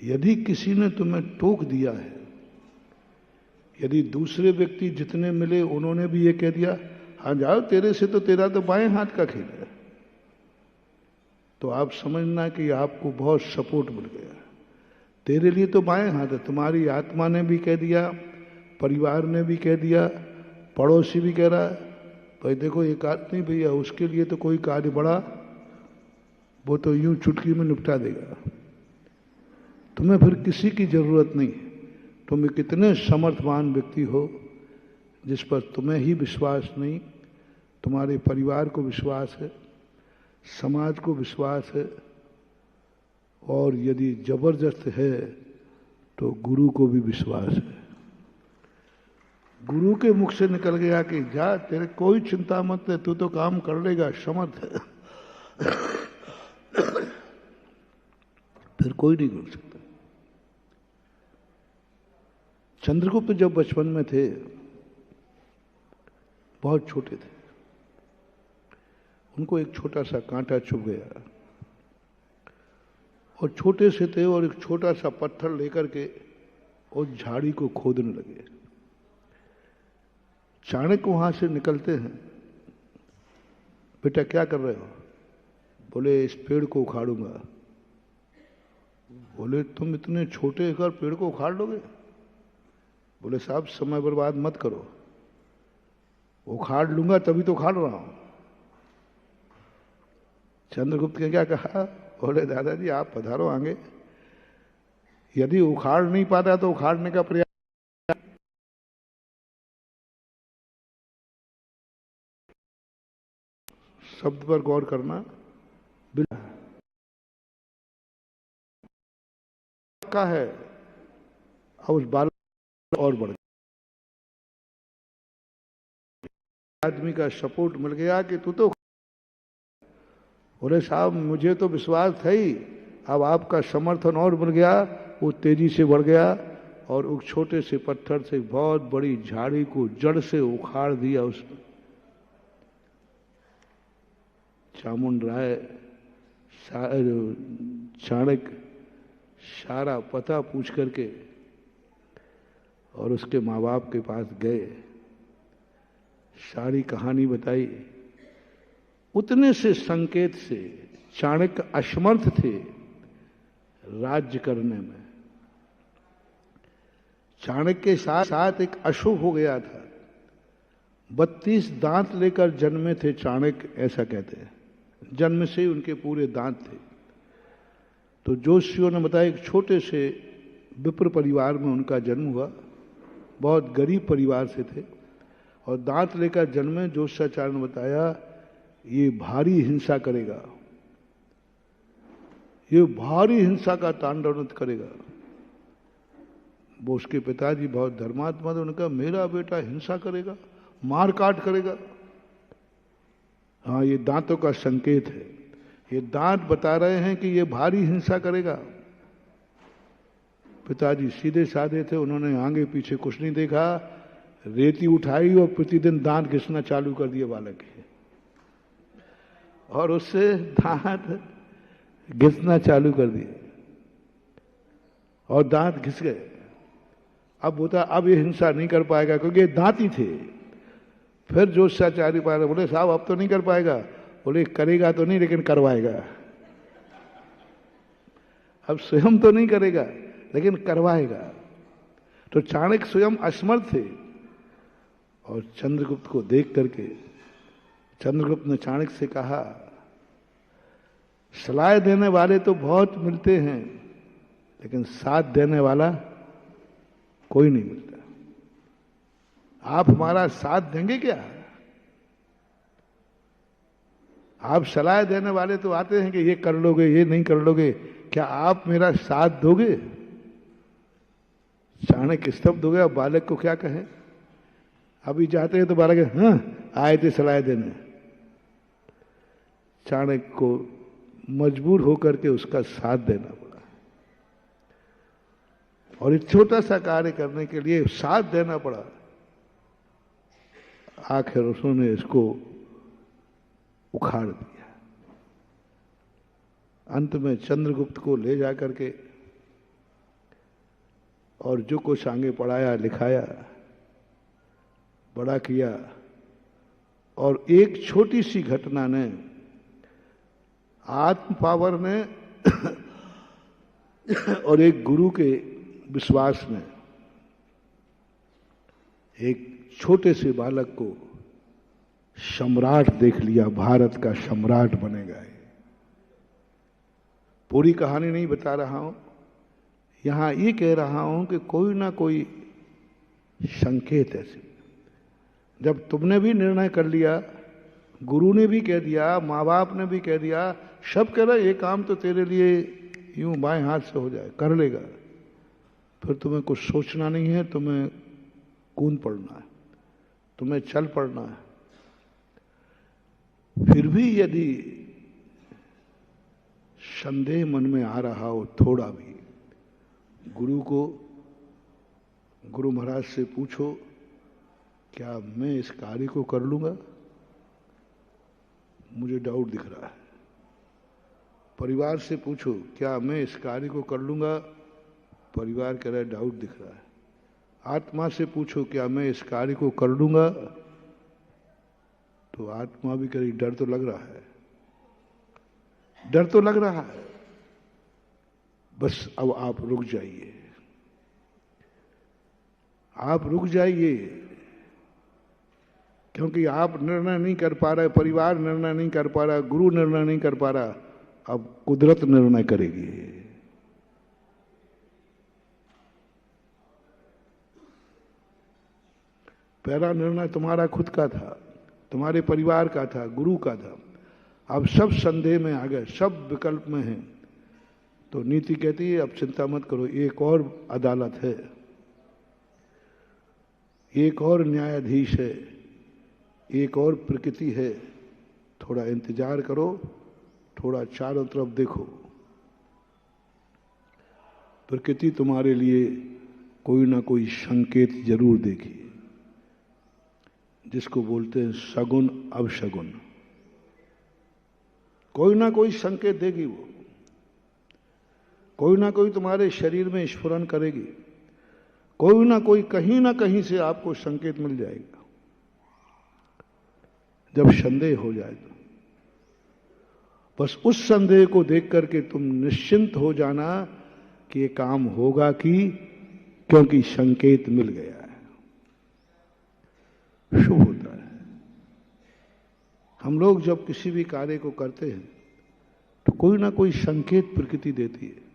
यदि किसी ने तुम्हें टोक दिया है, यदि दूसरे व्यक्ति जितने मिले उन्होंने भी ये कह दिया हाँ जाओ तेरे से तो तेरा तो बाएं हाथ का खेल है, तो आप समझना कि आपको बहुत सपोर्ट मिल गया। तेरे लिए तो बाएं हाथ है, तुम्हारी आत्मा ने भी कह दिया, परिवार ने भी कह दिया, पड़ोसी भी कह रहा है, भाई देखो एक आदमी भैया उसके लिए तो कोई कार्य बड़ा वो तो यूं चुटकी में निपटा देगा। तुम्हें फिर किसी की जरूरत नहीं। तुम एक इतने समर्थवान व्यक्ति हो जिस पर तुम्हें ही विश्वास नहीं, तुम्हारे परिवार को विश्वास है, समाज को विश्वास है, और यदि जबरदस्त है तो गुरु को भी विश्वास है। गुरु के मुख से निकल गया कि जा तेरे कोई चिंता मत है, तू तो काम कर लेगा, समर्थ है, फिर कोई नहीं कर सकता। चंद्रगुप्त जब बचपन में थे, बहुत छोटे थे, उनको एक छोटा सा कांटा चुभ गया और छोटे से थे और एक छोटा सा पत्थर लेकर के उस झाड़ी को खोदने लगे। चाणक्य वहां से निकलते हैं, बेटा क्या कर रहे हो? बोले इस पेड़ को उखाड़ूंगा। बोले तुम इतने छोटे होकर पेड़ को उखाड़ लोगे? बोले साहब समय बर्बाद मत करो, उखाड़ लूंगा तभी तो उखाड़ रहा हूं। चंद्रगुप्त ने क्या कहा? बोले दादाजी आप पधारो आगे, यदि उखाड़ नहीं पाता तो उखाड़ने का प्रयास। शब्द पर गौर करना का है, और उस बाल और बढ़ गया। आदमी का सपोर्ट मिल गया कि तू तो। बोले साहब मुझे तो विश्वास था ही, अब आपका समर्थन और बढ़ गया, वो तेजी से बढ़ गया और उस छोटे से पत्थर से बहुत बड़ी झाड़ी को जड़ से उखाड़ दिया उसने। चामुंड राय चाणक्य सारा पता पूछ करके और उसके माँ बाप के पास गए, सारी कहानी बताई। उतने से संकेत से चाणक्य असमर्थ थे राज्य करने में। चाणक्य के साथ एक अशुभ हो गया था। 32 दांत लेकर जन्मे थे चाणक्य, ऐसा कहते हैं। जन्म से ही उनके पूरे दांत थे। तो जोशियों ने बताया एक छोटे से विप्र परिवार में उनका जन्म हुआ, बहुत गरीब परिवार से थे और दांत लेकर जन्मे। जोशाचार्य ने बताया ये भारी हिंसा करेगा, ये भारी हिंसा का तांडव नृत्य करेगा। वो उसके पिताजी बहुत धर्मात्मा थे, उन्होंने कहा मेरा बेटा हिंसा करेगा, मार काट करेगा? हाँ ये दांतों का संकेत है, ये दांत बता रहे हैं कि ये भारी हिंसा करेगा। पिताजी सीधे साधे थे, उन्होंने आगे पीछे कुछ नहीं देखा, रेती उठाई और प्रतिदिन दांत घिसना चालू कर दिए बालक के, और उससे दांत घिसना चालू कर दिए और दांत घिस गए। अब होता अब ये हिंसा नहीं कर पाएगा क्योंकि ये दांत ही थे। फिर जोशाचार्य पाए बोले साहब अब तो नहीं कर पाएगा। बोले करेगा तो नहीं लेकिन करवाएगा। अब स्वयं तो नहीं करेगा लेकिन करवाएगा। तो चाणक्य स्वयं असमर्थ थे और चंद्रगुप्त को देख करके चंद्रगुप्त ने चाणक्य से कहा सलाह देने वाले तो बहुत मिलते हैं लेकिन साथ देने वाला कोई नहीं मिलता। आप हमारा साथ देंगे क्या? आप सलाह देने वाले तो आते हैं कि ये कर लोगे, ये नहीं कर लोगे, क्या आप मेरा साथ दोगे? चाणक्य स्तब्ध हो गया। बालक को क्या कहे? अभी जाते हैं तो बालक हाँ आए थे सलाह देने। चाणक्य को मजबूर होकर के उसका साथ देना पड़ा और एक छोटा सा कार्य करने के लिए साथ देना पड़ा। आखिर उसने इसको उखाड़ दिया। अंत में चंद्रगुप्त को ले जाकर के और जो कुछ आगे पढ़ाया लिखाया बड़ा किया, और एक छोटी सी घटना ने, आत्म पावर ने और एक गुरु के विश्वास ने एक छोटे से बालक को सम्राट देख लिया, भारत का सम्राट बनेगा। पूरी कहानी नहीं बता रहा हूं, यहां ये कह रहा हूं कि कोई ना कोई संकेत ऐसे, जब तुमने भी निर्णय कर लिया, गुरु ने भी कह दिया, माँ बाप ने भी कह दिया, सब कह रहे ये काम तो तेरे लिए यूं बाएं हाथ से हो जाए, कर लेगा, फिर तुम्हें कुछ सोचना नहीं है, तुम्हें कूद पड़ना है, तुम्हें चल पड़ना है। फिर भी यदि संदेह मन में आ रहा हो थोड़ा भी, गुरु महाराज से पूछो, क्या मैं इस कार्य को कर लूंगा? मुझे डाउट दिख रहा है। परिवार से पूछो, क्या मैं इस कार्य को कर लूंगा? परिवार कह रहा है डाउट दिख रहा है। आत्मा से पूछो, क्या मैं इस कार्य को कर लूंगा? तो आत्मा भी कह रही डर तो लग रहा है, डर तो लग रहा है, बस अब आप रुक जाइए, आप रुक जाइए, क्योंकि आप निर्णय नहीं कर पा रहे, परिवार निर्णय नहीं कर पा रहा, गुरु निर्णय नहीं कर पा रहा, अब कुदरत निर्णय करेगी। पहला निर्णय तुम्हारा खुद का था, तुम्हारे परिवार का था, गुरु का था। अब सब संदेह में आ गए, सब विकल्प में हैं। तो नीति कहती है अब चिंता मत करो, एक और अदालत है, एक और न्यायाधीश है, एक और प्रकृति है, थोड़ा इंतजार करो, थोड़ा चारों तरफ देखो, प्रकृति तुम्हारे लिए कोई ना कोई संकेत जरूर देगी, जिसको बोलते हैं सगुन अवशगुन, कोई ना कोई संकेत देगी वो, कोई ना कोई तुम्हारे शरीर में स्फुरन करेगी, कोई ना कोई कहीं ना कहीं से आपको संकेत मिल जाएगा। जब संदेह हो जाए तो बस उस संदेह को देख करके तुम निश्चिंत हो जाना कि ये काम होगा क्योंकि संकेत मिल गया है, शुभ होता है। हम लोग जब किसी भी कार्य को करते हैं तो कोई ना कोई संकेत प्रकृति देती है।